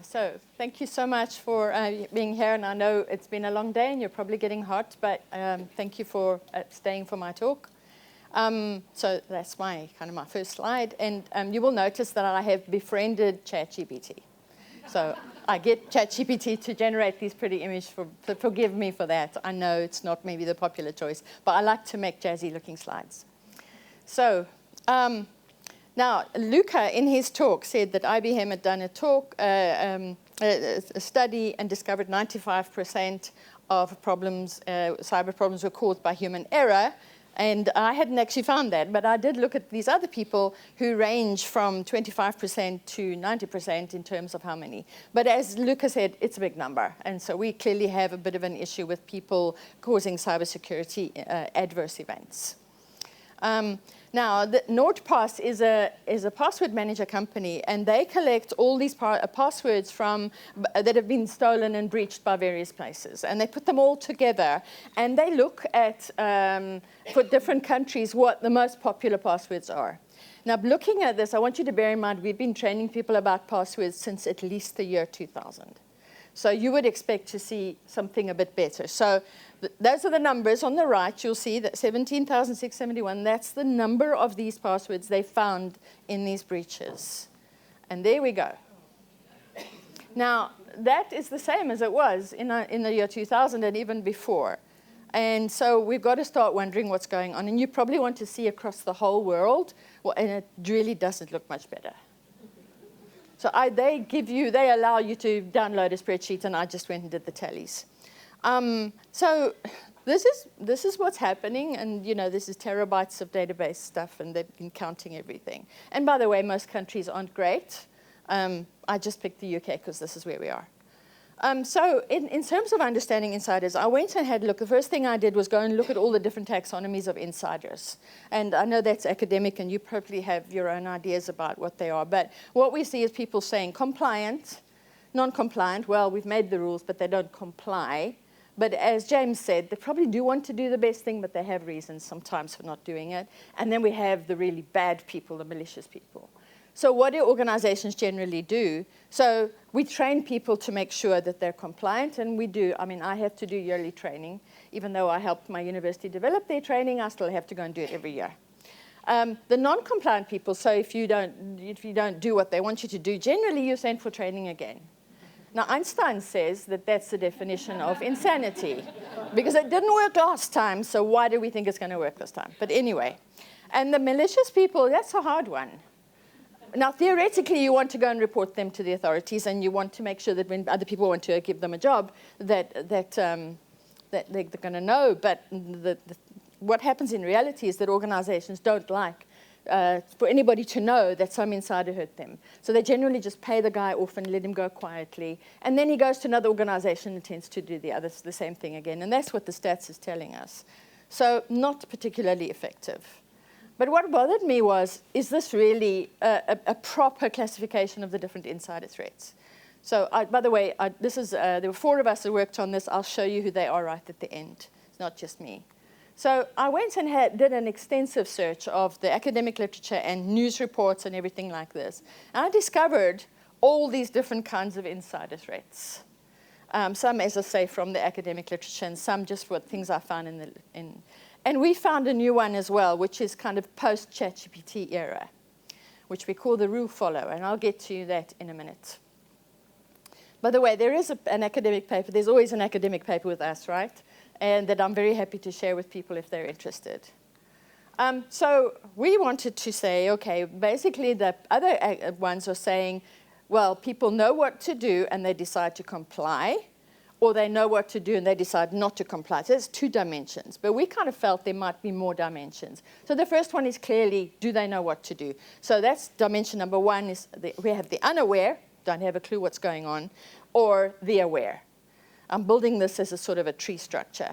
So thank you so much for being here, and I know it's been a long day and you're probably getting hot, but thank you for staying for my talk. So that's my first slide, and you will notice that I have befriended ChatGPT. So I get ChatGPT to generate these pretty images. Forgive me for that. I know it's not maybe the popular choice, but I like to make jazzy-looking slides. So now, Luca, in his talk, said that IBM had done a study and discovered 95% of problems, cyber problems, were caused by human error. And I hadn't actually found that, but I did look at these other people who range from 25% to 90% in terms of how many. But as Luca said, it's a big number. And so we clearly have a bit of an issue with people causing cybersecurity adverse events. Now, NordPass is a password manager company, and they collect all these passwords that have been stolen and breached by various places. And they put them all together, and they look at, for different countries, what the most popular passwords are. Now, looking at this, I want you to bear in mind, we've been training people about passwords since at least the year 2000. So you would expect to see something a bit better. So those are the numbers on the right. You'll see that 17,671, that's the number of these passwords they found in these breaches. And there we go. Now, that is the same as it was in the year 2000 and even before. And so we've got to start wondering what's going on. And you probably want to see across the whole world, and it really doesn't look much better. So they allow you to download a spreadsheet, and I just went and did the tallies. So this is what's happening, and this is terabytes of database stuff, and they've been counting everything. And by the way, most countries aren't great. I just picked the UK because this is where we are. So in terms of understanding insiders, I went and had a look. The first thing I did was go and look at all the different taxonomies of insiders. And I know that's academic, and you probably have your own ideas about what they are. But what we see is people saying compliant, non-compliant. Well, we've made the rules, but they don't comply. But as James said, they probably do want to do the best thing, but they have reasons sometimes for not doing it. And then we have the really bad people, the malicious people. So what do organizations generally do? So we train people to make sure that they're compliant, and we do. I mean, I have to do yearly training. Even though I helped my university develop their training, I still have to go and do it every year. The non-compliant people, so if you don't do what they want you to do, generally you're sent for training again. Now, Einstein says that that's the definition of insanity, because it didn't work last time, so why do we think it's going to work this time? But anyway, and the malicious people, that's a hard one. Now, theoretically, you want to go and report them to the authorities, and you want to make sure that when other people want to give them a job, that they're going to know. But what happens in reality is that organizations don't like for anybody to know that some insider hurt them. So they generally just pay the guy off and let him go quietly. And then he goes to another organization and tends to do the same thing again. And that's what the stats is telling us. So not particularly effective. But what bothered me is this really a proper classification of the different insider threats? So by the way, there were 4 of us that worked on this. I'll show you who they are right at the end. It's not just me. So I went and did an extensive search of the academic literature and news reports and everything like this. And I discovered all these different kinds of insider threats. Some, as I say, from the academic literature, and some just for things I found And we found a new one as well, which is kind of post-ChatGPT era, which we call the rule follow, and I'll get to that in a minute. By the way, there is an academic paper. There's always an academic paper with us, right? And that I'm very happy to share with people if they're interested. So we wanted to say, okay, basically the other ones are saying, well, people know what to do and they decide to comply, or they know what to do and they decide not to comply. So there's 2 dimensions, but we kind of felt there might be more dimensions. So the first one is clearly, do they know what to do? So that's dimension number 1, is we have the unaware, don't have a clue what's going on, or the aware. I'm building this as a sort of a tree structure.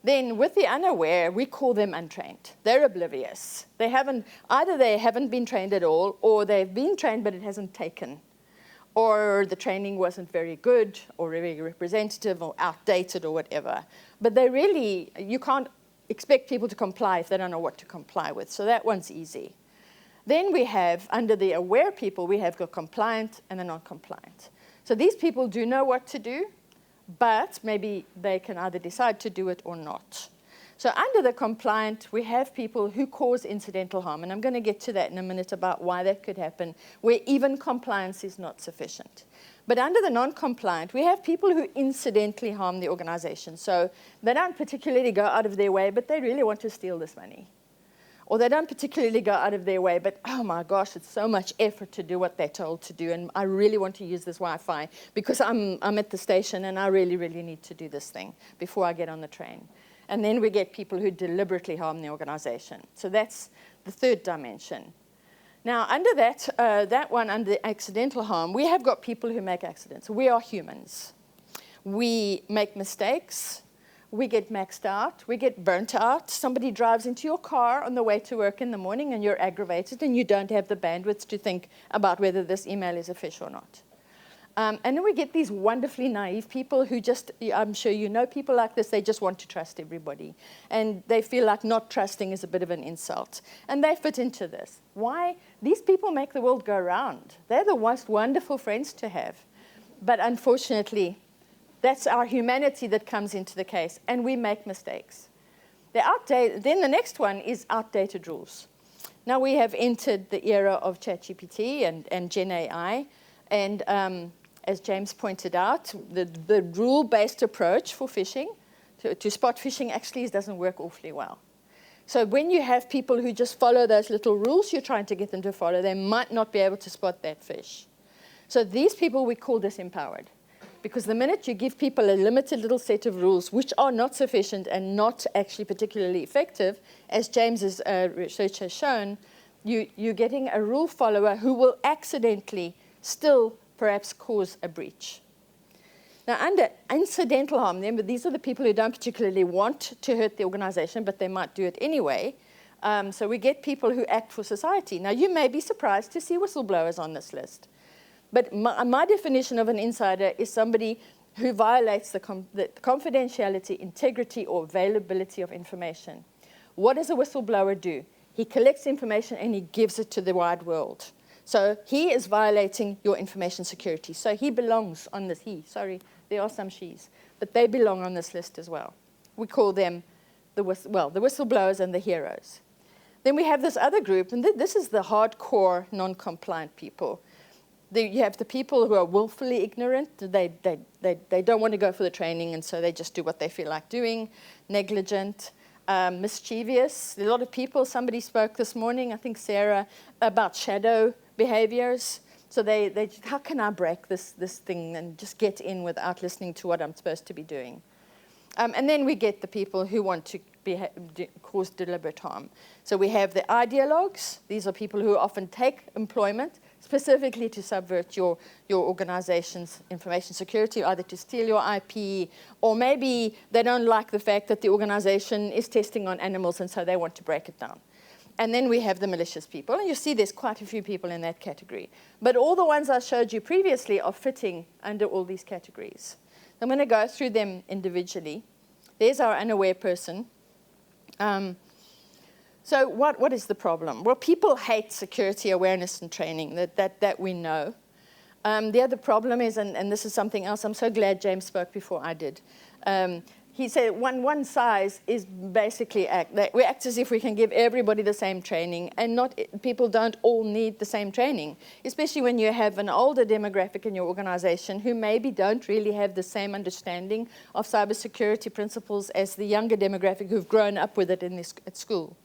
Then with the unaware, we call them untrained. They're oblivious. Either they haven't been trained at all, or they've been trained but it hasn't taken. Or the training wasn't very good, or very representative, or outdated, or whatever. But you can't expect people to comply if they don't know what to comply with. So that one's easy. Then we have, under the aware people, we have the compliant and the non-compliant. So these people do know what to do, but maybe they can either decide to do it or not. So under the compliant, we have people who cause incidental harm, and I'm going to get to that in a minute about why that could happen, where even compliance is not sufficient. But under the non-compliant, we have people who incidentally harm the organization. So they don't particularly go out of their way, but they really want to steal this money. Or they don't particularly go out of their way, but oh my gosh, it's so much effort to do what they're told to do, and I really want to use this Wi-Fi because I'm at the station and I really, really need to do this thing before I get on the train. And then we get people who deliberately harm the organization. So that's the third dimension. Now, under that one, under accidental harm, we have got people who make accidents. We are humans. We make mistakes. We get maxed out. We get burnt out. Somebody drives into your car on the way to work in the morning, and you're aggravated, and you don't have the bandwidth to think about whether this email is a fish or not. And then we get these wonderfully naive people who just, I'm sure you know people like this, they just want to trust everybody. And they feel like not trusting is a bit of an insult. And they fit into this. Why? These people make the world go round. They're the most wonderful friends to have. But unfortunately, that's our humanity that comes into the case, and we make mistakes. Then the next one is outdated rules. Now we have entered the era of ChatGPT and Gen AI, and as James pointed out, the rule-based approach for phishing, to spot phishing actually doesn't work awfully well. So when you have people who just follow those little rules you're trying to get them to follow, they might not be able to spot that fish. So these people we call disempowered. Because the minute you give people a limited little set of rules, which are not sufficient and not actually particularly effective, as James's research has shown, you're getting a rule follower who will accidentally still perhaps cause a breach. Now, under incidental harm, remember, these are the people who don't particularly want to hurt the organization, but they might do it anyway. So we get people who act for society. Now, you may be surprised to see whistleblowers on this list. But my definition of an insider is somebody who violates the confidentiality, integrity, or availability of information. What does a whistleblower do? He collects information and he gives it to the wide world. So he is violating your information security. So he belongs on this, there are some she's, but they belong on this list as well. We call them the whistleblowers and the heroes. Then we have this other group, and this is the hardcore non-compliant people. You have the people who are willfully ignorant. They don't want to go for the training, and so they just do what they feel like doing. Negligent, mischievous. A lot of people, somebody spoke this morning, I think Sarah, about shadow behaviors. So how can I break this thing and just get in without listening to what I'm supposed to be doing? And then we get the people who want to cause deliberate harm. So we have the ideologues. These are people who often take employment specifically to subvert your organization's information security, either to steal your IP, or maybe they don't like the fact that the organization is testing on animals, and so they want to break it down. And then we have the malicious people, and you see there's quite a few people in that category. But all the ones I showed you previously are fitting under all these categories. I'm going to go through them individually. There's our unaware person. So what is the problem? Well, people hate security awareness and training, that we know. The other problem is, and this is something else, I'm so glad James spoke before I did. He said one size is basically we act as if we can give everybody the same training, and people don't all need the same training, especially when you have an older demographic in your organization who maybe don't really have the same understanding of cybersecurity principles as the younger demographic who've grown up with it at school.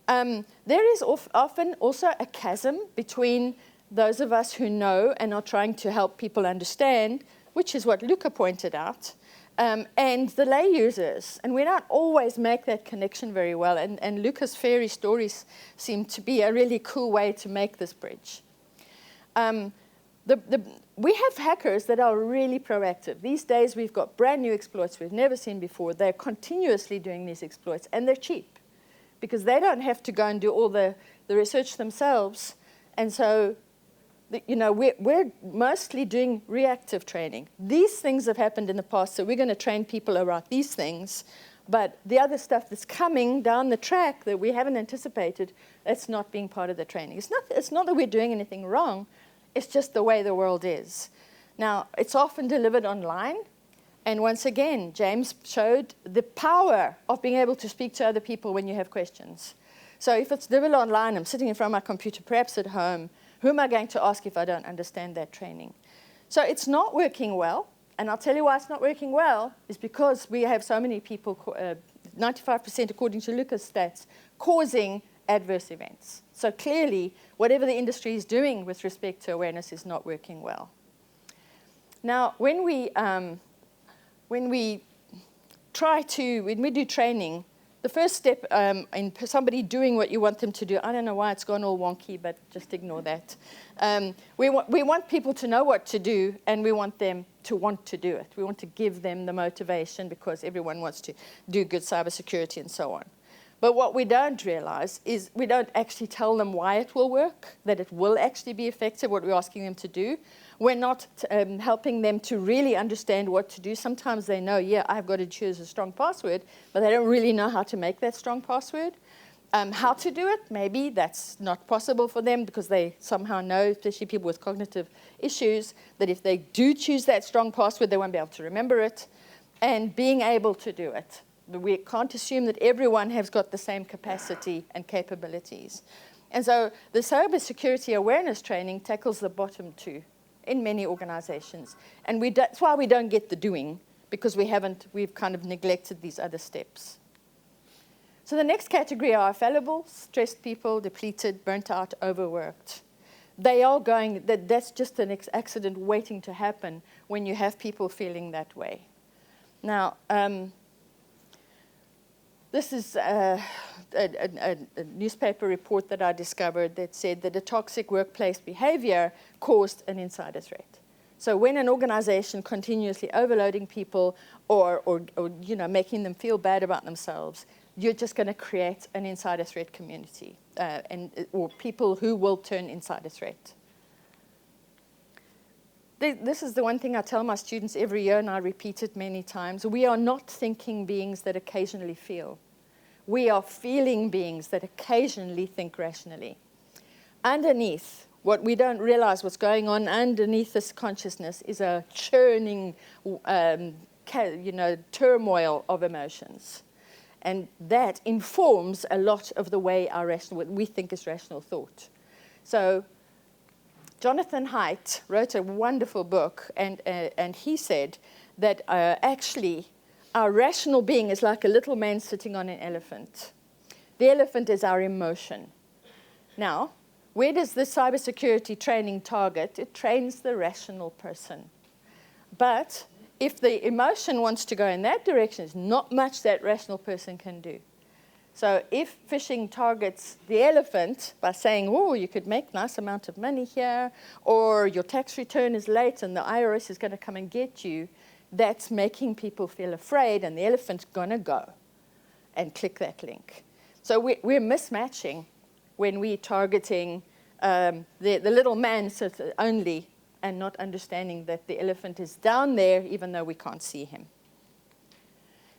There is often also a chasm between those of us who know and are trying to help people understand, which is what Luca pointed out, and the lay users. And we don't always make that connection very well, and Luca's fairy stories seem to be a really cool way to make this bridge. We have hackers that are really proactive. These days we've got brand new exploits we've never seen before. They're continuously doing these exploits, and they're cheap, because they don't have to go and do all the research themselves. And so, we're mostly doing reactive training. These things have happened in the past, so we're going to train people around these things. But the other stuff that's coming down the track that we haven't anticipated, that's not being part of the training. It's not that we're doing anything wrong. It's just the way the world is. Now, it's often delivered online. And once again, James showed the power of being able to speak to other people when you have questions. So if it's delivered online, I'm sitting in front of my computer, perhaps at home, who am I going to ask if I don't understand that training? So it's not working well. And I'll tell you why it's not working well is because we have so many people, 95% according to Lucas stats, causing adverse events. So clearly, whatever the industry is doing with respect to awareness is not working well. Now, when we do training, the first step in somebody doing what you want them to do, I don't know why it's gone all wonky, but just ignore that. We want people to know what to do, and we want them to want to do it. We want to give them the motivation because everyone wants to do good cybersecurity and so on. But what we don't realize is we don't actually tell them why it will work, that it will actually be effective, what we're asking them to do. We're not helping them to really understand what to do. Sometimes they know, yeah, I've got to choose a strong password, but they don't really know how to make that strong password. How to do it, maybe that's not possible for them because they somehow know, especially people with cognitive issues, that if they do choose that strong password, they won't be able to remember it. And being able to do it. We can't assume that everyone has got the same capacity and capabilities. And so the cybersecurity awareness training tackles the bottom two in many organizations. And that's why we don't get the doing, because we've kind of neglected these other steps. So the next category are fallible, stressed people, depleted, burnt out, overworked. They are going, that's just an accident waiting to happen when you have people feeling that way. Now, this is a newspaper report that I discovered that said that a toxic workplace behavior caused an insider threat. So when an organization continuously overloading people or making them feel bad about themselves, you're just going to create an insider threat community or people who will turn insider threat. This is the one thing I tell my students every year, and I repeat it many times. We are not thinking beings that occasionally feel. We are feeling beings that occasionally think rationally. Underneath, what we don't realize what's going on underneath this consciousness is a churning, turmoil of emotions. And that informs a lot of the way what we think is rational thought. So Jonathan Haidt wrote a wonderful book, and he said that actually our rational being is like a little man sitting on an elephant. The elephant is our emotion. Now, where does the cybersecurity training target? It trains the rational person. But if the emotion wants to go in that direction, there's not much that rational person can do. So if phishing targets the elephant by saying, oh, you could make a nice amount of money here, or your tax return is late and the IRS is going to come and get you, that's making people feel afraid, and the elephant's going to go and click that link. So we're mismatching when we're targeting the little man only and not understanding that the elephant is down there even though we can't see him.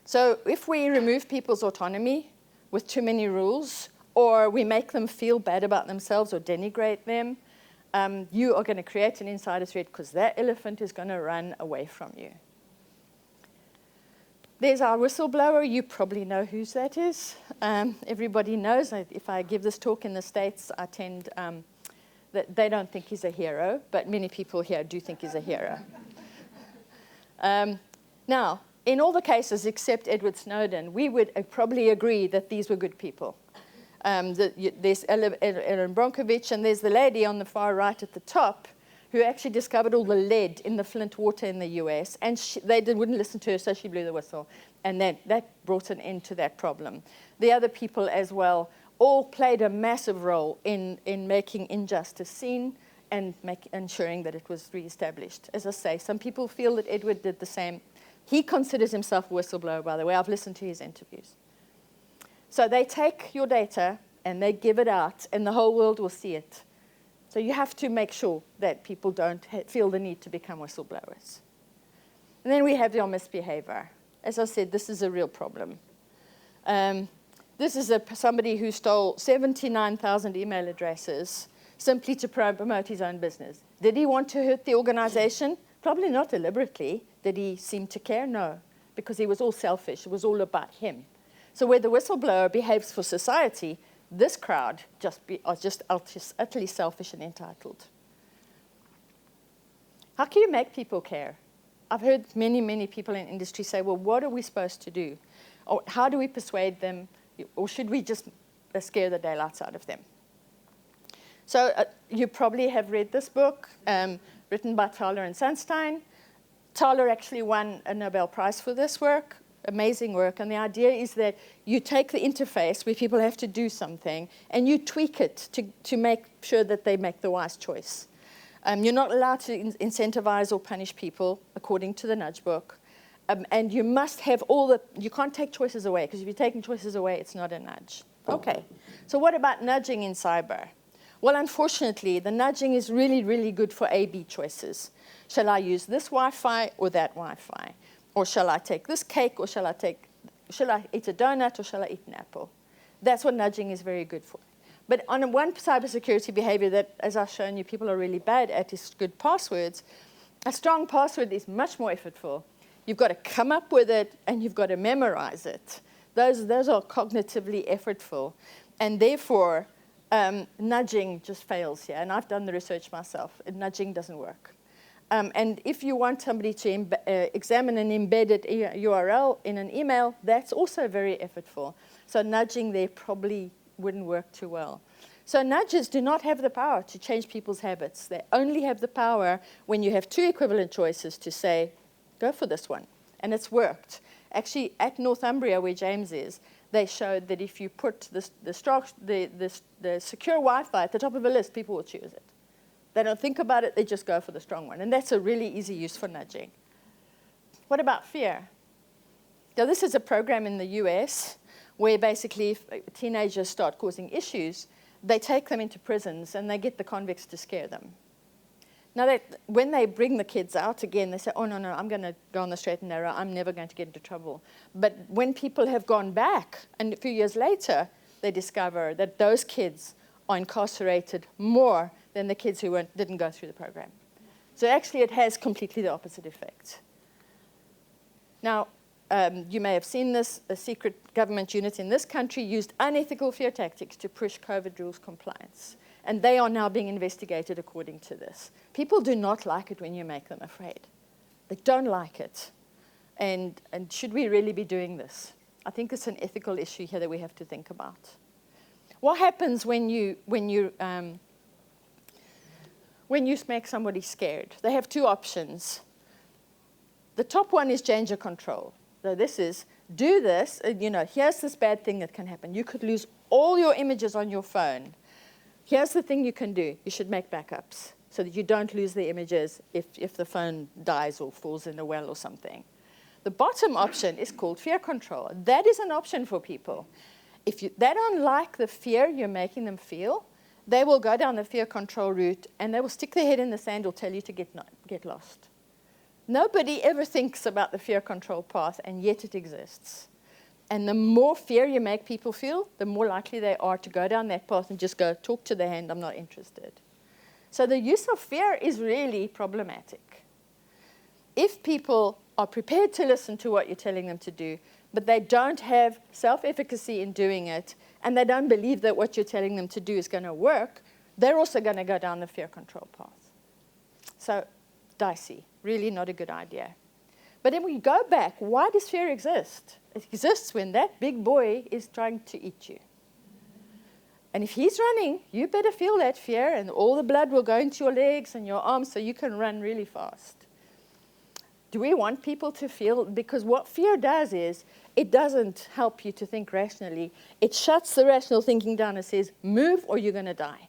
So if we remove people's autonomy with too many rules, or we make them feel bad about themselves or denigrate them, you are going to create an insider threat because that elephant is going to run away from you. There's our whistleblower. You probably know whose that is. Everybody knows. If I give this talk in the States, I tend that they don't think he's a hero, but many people here do think he's a hero. Now, in all the cases except Edward Snowden, we would probably agree that these were good people. There's Erin Brockovich, and there's the lady on the far right at the top who actually discovered all the lead in the Flint water in the US, and they wouldn't listen to her, so she blew the whistle, and that brought an end to that problem. The other people as well all played a massive role in making injustice seen and ensuring that it was reestablished. As I say, some people feel that Edward did the same. He considers himself a whistleblower, by the way. I've listened to his interviews. So they take your data and they give it out, and the whole world will see it. So you have to make sure that people don't feel the need to become whistleblowers. And then we have your misbehavior. As I said, this is a real problem. This is somebody who stole 79,000 email addresses simply to promote his own business. Did he want to hurt the organization? Probably not deliberately. Did he seem to care? No, because he was all selfish. It was all about him. So where the whistleblower behaves for society, this crowd are just utterly selfish and entitled. How can you make people care? I've heard many, many people in industry say, well, what are we supposed to do? Or how do we persuade them? Or should we just scare the daylights out of them? So you probably have read this book, written by Thaler and Sunstein. Thaler actually won a Nobel Prize for this work, amazing work. And the idea is that you take the interface where people have to do something and you tweak it to make sure that they make the wise choice. You're not allowed to incentivize or punish people according to the nudge book. And you must have you can't take choices away, because if you're taking choices away, it's not a nudge. Okay, so what about nudging in cyber? Well, unfortunately, the nudging is really, really good for A/B choices. Shall I use this Wi-Fi or that Wi-Fi? Or shall I take this cake, or shall I eat a donut, or shall I eat an apple? That's what nudging is very good for. But on one cybersecurity behavior that, as I've shown you, people are really bad at is good passwords. A strong password is much more effortful. You've got to come up with it, and you've got to memorize it. Those are cognitively effortful. And therefore, nudging just fails here. And I've done the research myself. Nudging doesn't work. And if you want somebody to examine an embedded URL in an email, that's also very effortful. So nudging there probably wouldn't work too well. So nudges do not have the power to change people's habits. They only have the power when you have two equivalent choices to say, go for this one. And it's worked. Actually, at Northumbria, where James is, they showed that if you put the secure Wi-Fi at the top of a list, people will choose it. They don't think about it, they just go for the strong one. And that's a really easy use for nudging. What about fear? Now, this is a program in the US where basically if teenagers start causing issues, they take them into prisons and they get the convicts to scare them. Now, when they bring the kids out again, they say, oh, no, I'm going to go on the straight and narrow. I'm never going to get into trouble. But when people have gone back, and a few years later, they discover that those kids are incarcerated more than the kids who didn't go through the program. So actually, it has completely the opposite effect. Now, you may have seen this. A secret government unit in this country used unethical fear tactics to push COVID rules compliance. And they are now being investigated according to this. People do not like it when you make them afraid. They don't like it. And should we really be doing this? I think it's an ethical issue here that we have to think about. What happens when you make somebody scared? They have two options. The top one is danger control. So this is, do this, here's this bad thing that can happen. You could lose all your images on your phone. Here's the thing you can do. You should make backups so that you don't lose the images if the phone dies or falls in a well or something. The bottom option is called fear control. That is an option for people. If they don't like the fear you're making them feel, they will go down the fear control route and they will stick their head in the sand or tell you to get lost. Nobody ever thinks about the fear control path, and yet it exists. And the more fear you make people feel, the more likely they are to go down that path and just go, talk to the hand, I'm not interested. So the use of fear is really problematic. If people are prepared to listen to what you're telling them to do, but they don't have self-efficacy in doing it, and they don't believe that what you're telling them to do is going to work, they're also going to go down the fear control path. So dicey, really not a good idea. But then we go back, why does fear exist? It exists when that big boy is trying to eat you. And if he's running, you better feel that fear, and all the blood will go into your legs and your arms so you can run really fast. Do we want people to feel? Because what fear does is, it doesn't help you to think rationally. It shuts the rational thinking down and says, move or you're going to die.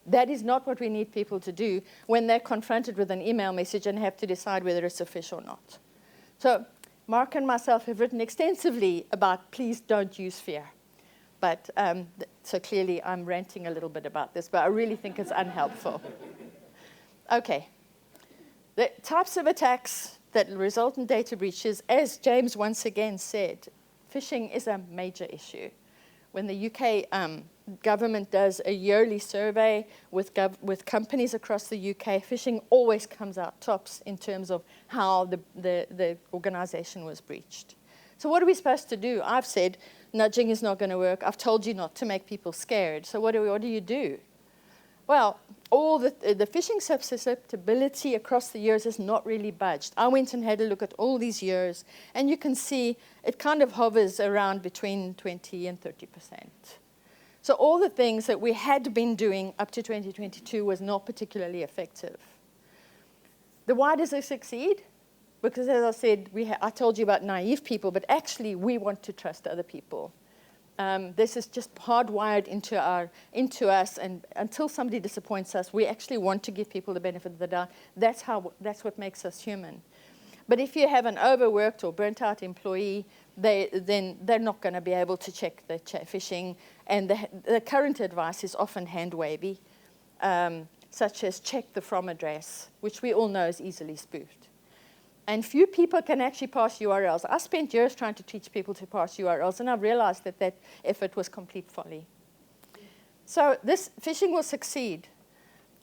That is not what we need people to do when they're confronted with an email message and have to decide whether it's a fish or not. So Mark and myself have written extensively about please don't use fear. But so clearly I'm ranting a little bit about this, but I really think it's unhelpful. Okay. The types of attacks that result in data breaches, as James once again said, phishing is a major issue. When the UK government does a yearly survey with companies across the UK. Phishing always comes out tops in terms of how the organization was breached. So what are we supposed to do? I've said nudging is not going to work. I've told you not to make people scared. So what do you do? Well, all the phishing susceptibility across the years has not really budged. I went and had a look at all these years, and you can see it kind of hovers around between 20 and 30%. So all the things that we had been doing up to 2022 was not particularly effective. Why does it succeed? Because as I said, I told you about naive people, but actually we want to trust other people. This is just hardwired into us, and until somebody disappoints us, we actually want to give people the benefit of the doubt. That's what makes us human. But if you have an overworked or burnt out employee, then they're not going to be able to check the phishing, and the current advice is often hand-wavy, such as check the from address, which we all know is easily spoofed. And few people can actually parse URLs. I spent years trying to teach people to parse URLs, and I've realized that effort was complete folly. So this phishing will succeed.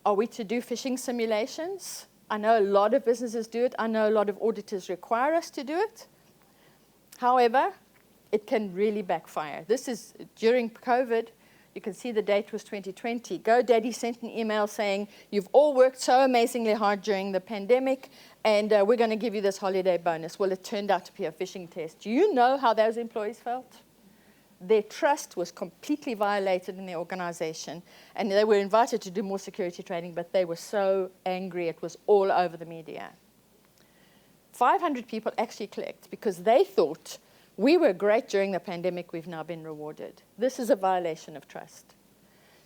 Are we to do phishing simulations? I know a lot of businesses do it. I know a lot of auditors require us to do it. However, it can really backfire. This is during COVID. You can see the date was 2020. GoDaddy sent an email saying, you've all worked so amazingly hard during the pandemic, and we're going to give you this holiday bonus. Well, it turned out to be a phishing test. Do you know how those employees felt? Their trust was completely violated in the organization, and they were invited to do more security training, but they were so angry. It was all over the media. 500 people actually clicked because they thought, we were great during the pandemic, we've now been rewarded. This is a violation of trust.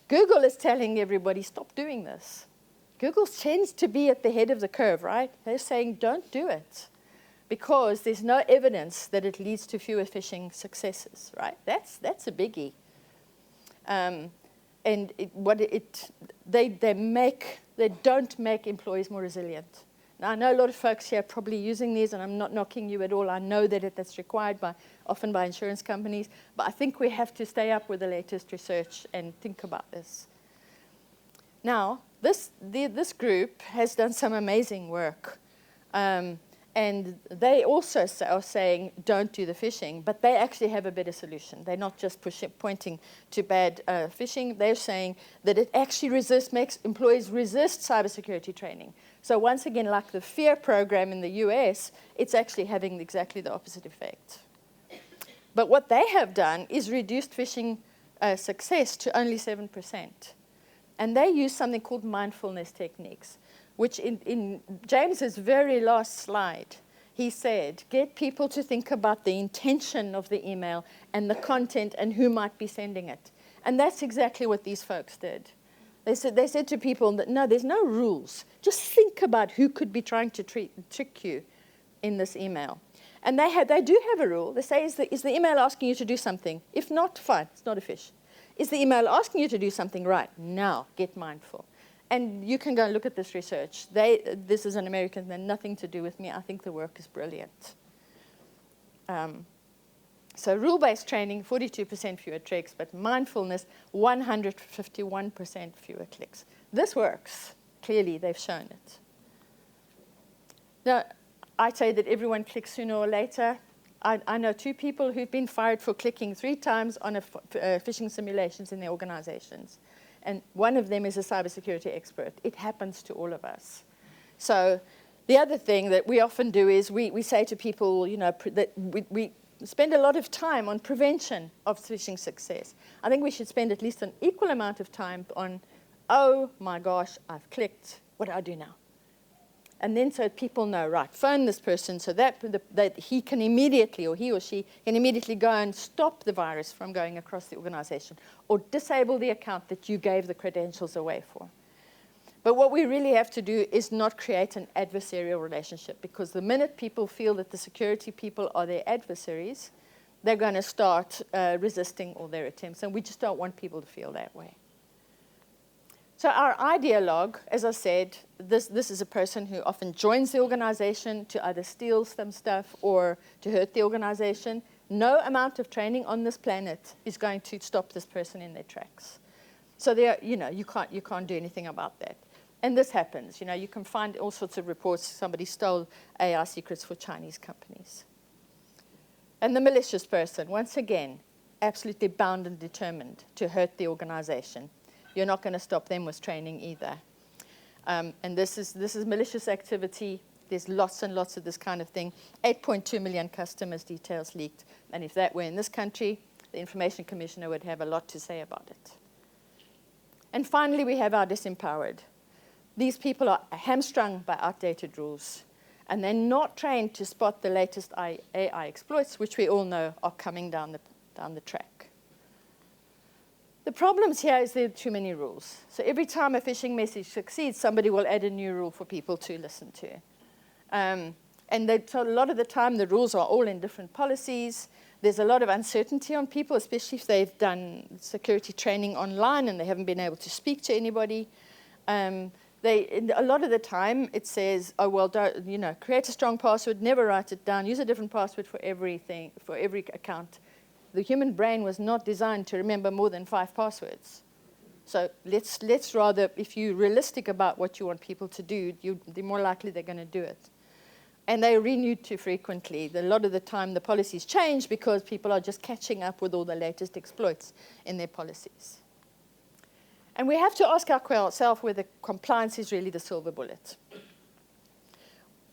Google is telling everybody, stop doing this. Google tends to be at the head of the curve, right? They're saying, don't do it, because there's no evidence that it leads to fewer phishing successes, right? That's a biggie. And they don't make employees more resilient. Now, I know a lot of folks here are probably using these, and I'm not knocking you at all. I know that that's required often by insurance companies, but I think we have to stay up with the latest research and think about this. Now, this group has done some amazing work, and they also are saying don't do the phishing, but they actually have a better solution. They're not just pointing to bad phishing. They're saying that it actually makes employees resist cybersecurity training. So once again, like the FEAR program in the US, it's actually having exactly the opposite effect. But what they have done is reduced phishing success to only 7%. And they use something called mindfulness techniques, which in James's very last slide, he said, get people to think about the intention of the email and the content and who might be sending it. And that's exactly what these folks did. They said to people that, no, there's no rules. Just think about who could be trying to trick you in this email. And they do have a rule. They say, is the email asking you to do something? If not, fine, it's not a phish. Is the email asking you to do something? Right, now, get mindful. And you can go and look at this research. This is an American, and nothing to do with me. I think the work is brilliant. So rule-based training, 42% fewer tricks, but mindfulness, 151% fewer clicks. This works. Clearly, they've shown it. Now, I say that everyone clicks sooner or later. I know 2 people who've been fired for clicking 3 times on phishing simulations in their organizations. And one of them is a cybersecurity expert. It happens to all of us. So the other thing that we often do is we say to people, that we spend a lot of time on prevention of phishing success. I think we should spend at least an equal amount of time on, oh my gosh, I've clicked, what do I do now? And then so people know, right, phone this person so that he can immediately, or he or she can immediately go and stop the virus from going across the organization, or disable the account that you gave the credentials away for. But what we really have to do is not create an adversarial relationship, because the minute people feel that the security people are their adversaries, they're going to start resisting all their attempts, and we just don't want people to feel that way. So our ideologue, as I said, this is a person who often joins the organization to either steal some stuff or to hurt the organization. No amount of training on this planet is going to stop this person in their tracks. So there, you can't do anything about that. And this happens. You can find all sorts of reports. Somebody stole AI secrets for Chinese companies. And the malicious person, once again, absolutely bound and determined to hurt the organization. You're not going to stop them with training either. And this is malicious activity. There's lots and lots of this kind of thing. 8.2 million customers' details leaked. And if that were in this country, the Information Commissioner would have a lot to say about it. And finally, we have our disempowered. These people are hamstrung by outdated rules. And they're not trained to spot the latest AI exploits, which we all know are coming down the track. The problems here is there are too many rules. So every time a phishing message succeeds, somebody will add a new rule for people to listen to. And so a lot of the time, the rules are all in different policies. There's a lot of uncertainty on people, especially if they've done security training online and they haven't been able to speak to anybody. A lot of the time, it says, oh, well, create a strong password, never write it down, use a different password for everything, for every account. The human brain was not designed to remember more than 5 passwords. So let's rather, if you're realistic about what you want people to do, the more likely they're going to do it. And they're renewed too frequently. A lot of the time, the policies change because people are just catching up with all the latest exploits in their policies. And we have to ask ourselves whether compliance is really the silver bullet.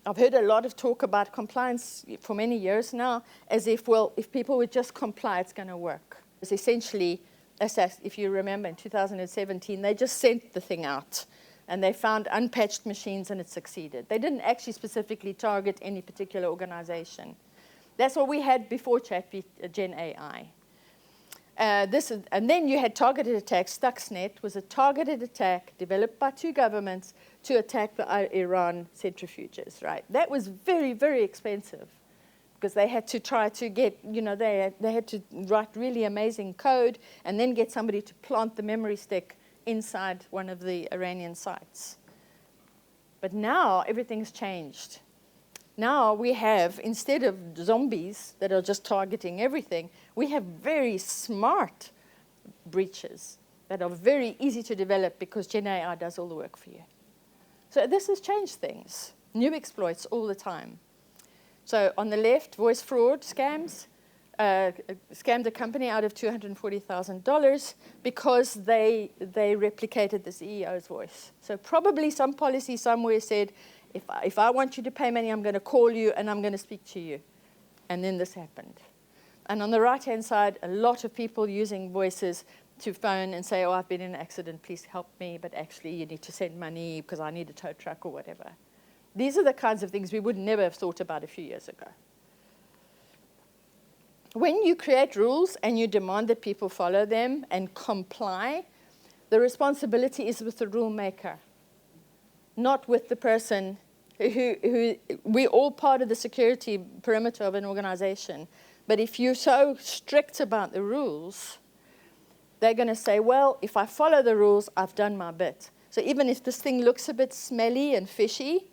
I've heard a lot of talk about compliance for many years now, as if, well, if people would just comply, it's going to work. It's essentially, if you remember, in 2017, they just sent the thing out, and they found unpatched machines, and it succeeded. They didn't actually specifically target any particular organization. That's what we had before Gen AI. And then you had targeted attacks. Stuxnet was a targeted attack developed by 2 governments to attack the Iran centrifuges, right? That was very, very expensive because they had to try to get, they had to write really amazing code and then get somebody to plant the memory stick inside one of the Iranian sites. But now everything's changed. Now we have, instead of zombies that are just targeting everything, we have very smart breaches that are very easy to develop because Gen AI does all the work for you. So this has changed things. New exploits all the time. So on the left, voice fraud scams. Scammed a company out of $240,000 because they replicated the CEO's voice. So probably some policy somewhere said, if I want you to pay money, I'm going to call you and I'm going to speak to you. And then this happened. And on the right-hand side, a lot of people using voices to phone and say, oh, I've been in an accident, please help me, but actually you need to send money because I need a tow truck or whatever. These are the kinds of things we would never have thought about a few years ago. When you create rules and you demand that people follow them and comply, the responsibility is with the rule maker, not with the person who we're all part of the security perimeter of an organization. But if you're so strict about the rules, they're going to say, well, if I follow the rules, I've done my bit. So even if this thing looks a bit smelly and fishy,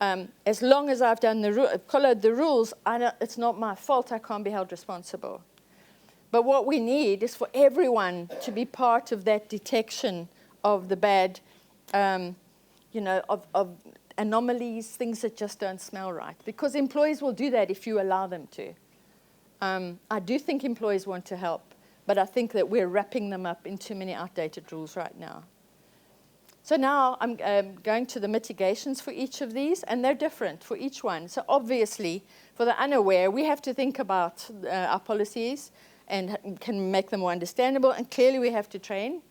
as long as I've followed the rules, it's not my fault. I can't be held responsible. But what we need is for everyone to be part of that detection of the bad, of anomalies, things that just don't smell right. Because employees will do that if you allow them to. I do think employees want to help, but I think that we're wrapping them up in too many outdated rules right now. So now I'm going to the mitigations for each of these, and they're different for each one. So obviously, for the unaware, we have to think about our policies and can make them more understandable, and clearly we have to train.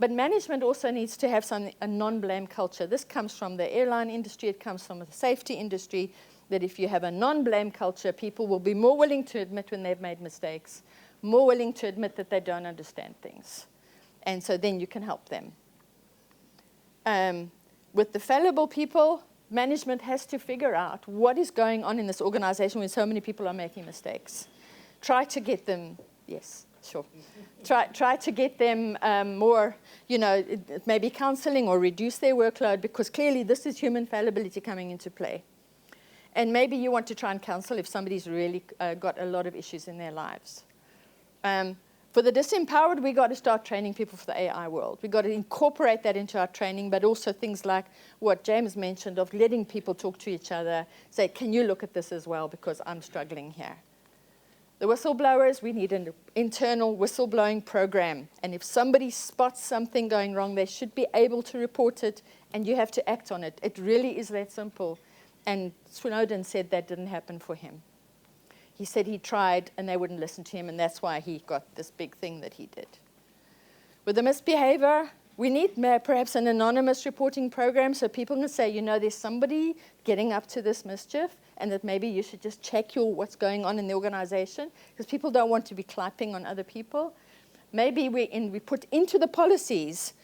But management also needs to have a non-blame culture. This comes from the airline industry, it comes from the safety industry, that if you have a non-blame culture, people will be more willing to admit when they've made mistakes, more willing to admit that they don't understand things. And so then you can help them. With the fallible people, management has to figure out what is going on in this organization when so many people are making mistakes. Try to get them, yes, sure. Try to get them more, maybe counseling or reduce their workload, because clearly this is human fallibility coming into play. And maybe you want to try and counsel if somebody's really got a lot of issues in their lives. For the disempowered, we got to start training people for the AI world. We got to incorporate that into our training, but also things like what James mentioned of letting people talk to each other, say, can you look at this as well, because I'm struggling here. The whistleblowers, we need an internal whistleblowing program. And if somebody spots something going wrong, they should be able to report it, and you have to act on it. It really is that simple. And Snowden said that didn't happen for him. He said he tried, and they wouldn't listen to him, and that's why he got this big thing that he did. With the misbehavior, we need perhaps an anonymous reporting program so people can say, you know, there's somebody getting up to this mischief, and that maybe you should just check what's going on in the organization, because people don't want to be clapping on other people. Maybe we put into the policies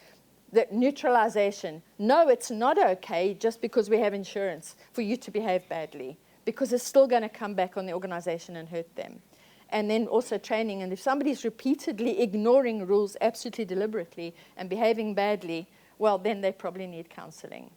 that neutralization. No, it's not okay just because we have insurance for you to behave badly, because it's still going to come back on the organization and hurt them. And then also training. And if somebody's repeatedly ignoring rules absolutely deliberately and behaving badly, well, then they probably need counseling.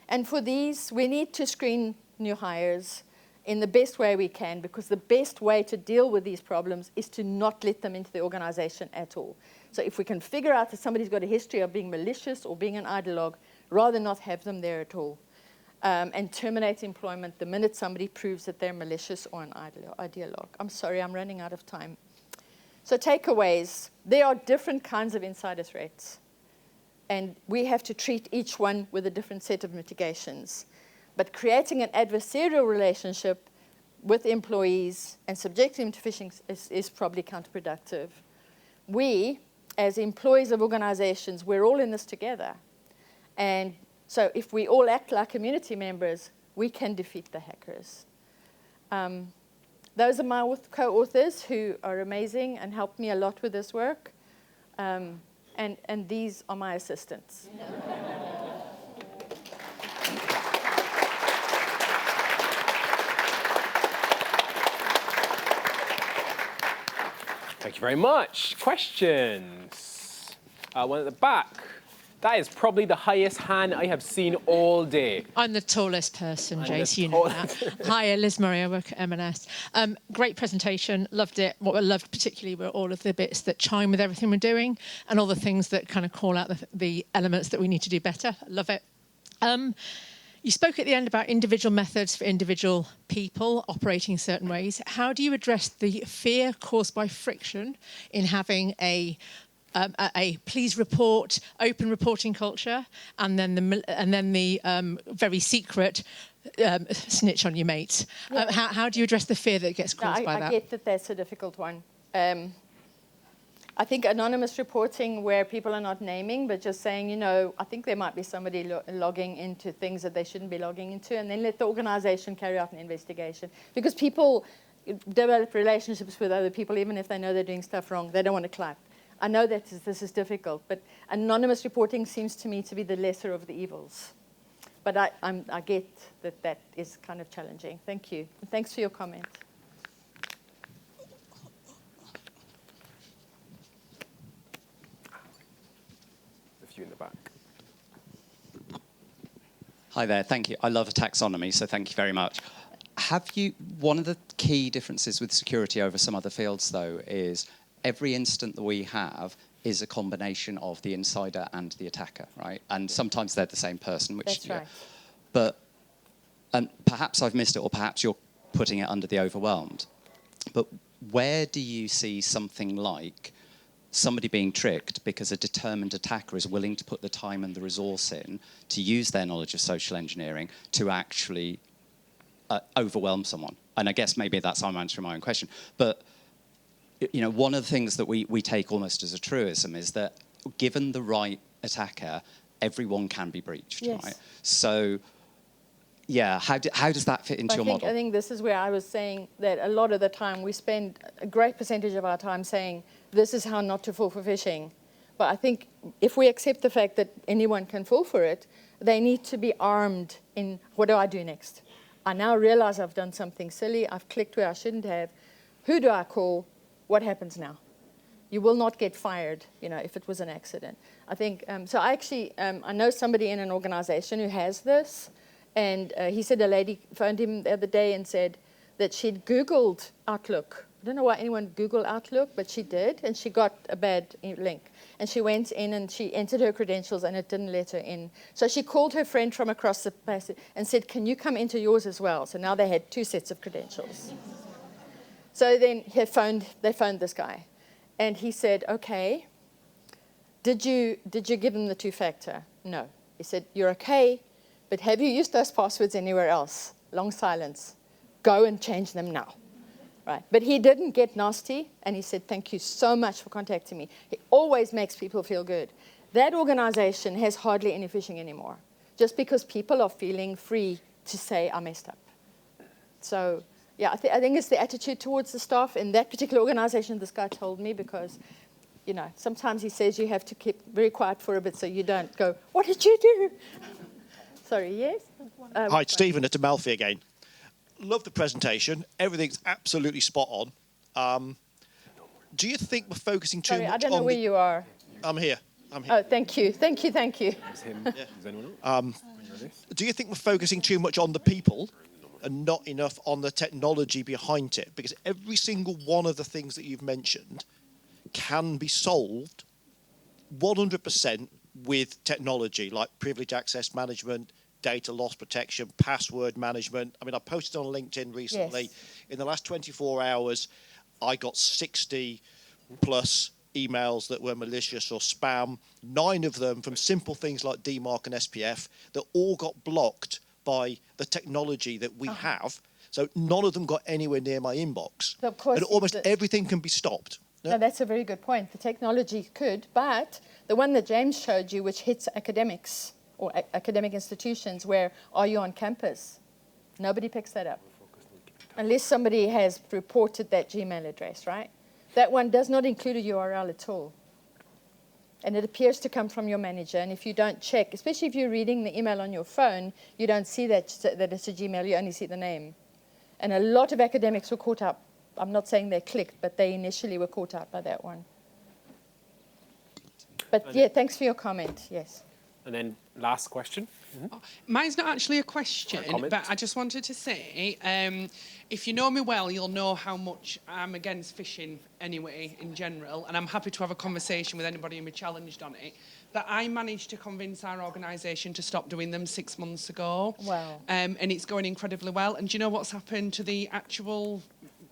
And for these, we need to screen new hires in the best way we can, because the best way to deal with these problems is to not let them into the organization at all. So if we can figure out that somebody's got a history of being malicious or being an ideologue, rather not have them there at all. And terminate employment the minute somebody proves that they're malicious or an ideologue. I'm sorry, I'm running out of time. So takeaways, there are different kinds of insider threats. And we have to treat each one with a different set of mitigations. But creating an adversarial relationship with employees and subjecting them to phishing is probably counterproductive. We, as employees of organizations, we're all in this together. And so if we all act like community members, we can defeat the hackers. Those are my co-authors who are amazing and helped me a lot with this work. And these are my assistants. Thank you very much. Questions? One at the back. That is probably the highest hand I have seen all day. I'm the tallest person, Jace, you know that. Hi, Liz Murray, I work at M&S. Great presentation, loved it. What I loved particularly were all of the bits that chime with everything we're doing and all the things that kind of call out the elements that we need to do better. Love it. You spoke at the end about individual methods for individual people operating in certain ways. How do you address the fear caused by friction in having a please report, open reporting culture, and then the very secret snitch on your mate? Yeah. How do you address the fear that gets caused by that? I get that that's a difficult one. I think anonymous reporting where people are not naming, but just saying, you know, I think there might be somebody logging into things that they shouldn't be logging into, and then let the organization carry out an investigation. Because people develop relationships with other people, even if they know they're doing stuff wrong. They don't want to clap. I know that this is difficult, but anonymous reporting seems to me to be the lesser of the evils. But I get that is kind of challenging. Thank you. And thanks for your comment. A few in the back. Hi there, thank you. I love a taxonomy, so thank you very much. One of the key differences with security over some other fields, though, is every incident that we have is a combination of the insider and the attacker, right? And sometimes they're the same person, which that's right. But and perhaps I've missed it, or perhaps you're putting it under the overwhelmed. But where do you see something like somebody being tricked because a determined attacker is willing to put the time and the resource in to use their knowledge of social engineering to actually overwhelm someone? And I guess maybe that's how I'm answering my own question. But you know, one of the things that we take almost as a truism is that given the right attacker, everyone can be breached, yes. Right? So, yeah, how does that fit into your model? I think this is where I was saying that a lot of the time we spend a great percentage of our time saying, this is how not to fall for phishing. But I think if we accept the fact that anyone can fall for it, they need to be armed in, what do I do next? I now realize I've done something silly. I've clicked where I shouldn't have. Who do I call? What happens now? You will not get fired, you know, if it was an accident. I think, so I actually, I know somebody in an organization who has this, And he said a lady phoned him the other day and said that she'd Googled Outlook. I don't know why anyone Googled Outlook, but she did, and she got a bad link. And she went in and she entered her credentials, and it didn't let her in. So she called her friend from across the place and said, can you come into yours as well? So now they had 2 sets of credentials. So then they phoned this guy. And he said, okay, did you give him the 2-factor? No. He said, you're okay, but have you used those passwords anywhere else? Long silence. Go and change them now. Right. But he didn't get nasty, and he said, thank you so much for contacting me. He always makes people feel good. That organization has hardly any phishing anymore, just because people are feeling free to say, I messed up. So, yeah, I think it's the attitude towards the staff in that particular organization, this guy told me, because, you know, sometimes he says you have to keep very quiet for a bit so you don't go, what did you do? Sorry, yes? Hi, it's Stephen at Amalfi again. Love the presentation. Everything's absolutely spot on. Do you think we're focusing too much on... I don't know where you are. I'm here. Oh, thank you. Thank you. Is anyone else? Do you think we're focusing too much on the people and not enough on the technology behind it? Because every single one of the things that you've mentioned can be solved 100% with technology, like privilege access management, data loss protection, password management. I mean, I posted on LinkedIn recently. Yes. In the last 24 hours, I got 60 plus emails that were malicious or spam, 9 of them from simple things like DMARC and SPF that all got blocked by the technology that we have. So none of them got anywhere near my inbox. So of course, and almost everything can be stopped. No, that's a very good point. The technology could, but the one that James showed you, which hits academics or academic institutions, where are you on campus? Nobody picks that up. Unless somebody has reported that Gmail address, right? That one does not include a URL at all. And it appears to come from your manager. And if you don't check, especially if you're reading the email on your phone, you don't see that it's a Gmail, you only see the name. And a lot of academics were caught up. I'm not saying they clicked, but they initially were caught out by that one. But yeah, thanks for your comment, yes. And then last question. Mine's not actually a question, but I just wanted to say, if you know me well, you'll know how much I'm against phishing anyway, in general, and I'm happy to have a conversation with anybody who be challenged on it. But I managed to convince our organisation to stop doing them 6 months ago. Wow. And it's going incredibly well. And do you know what's happened to the actual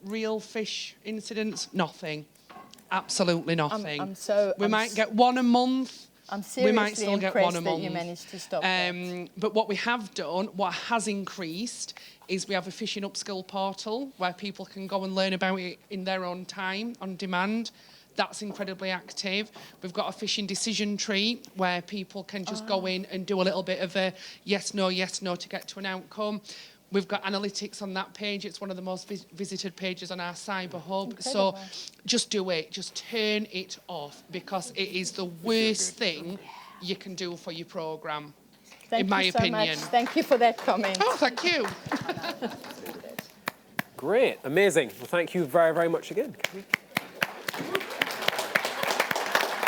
real fish incidents? Nothing. Absolutely nothing. We might get one a month. I'm seriously we might still get one a month. That you managed to stop that. But what we have done, what has increased, is we have a phishing upskill portal where people can go and learn about it in their own time, on demand. That's incredibly active. We've got a phishing decision tree where people can just go in and do a little bit of a yes, no to get to an outcome. We've got analytics on that page. It's one of the most visited pages on our cyber hub. Incredible. So just do it. Just turn it off, because it is the worst thing you can do for your programme, in my opinion. Much. Thank you for that comment. Oh, thank you. Great, amazing. Well, thank you very, very much again.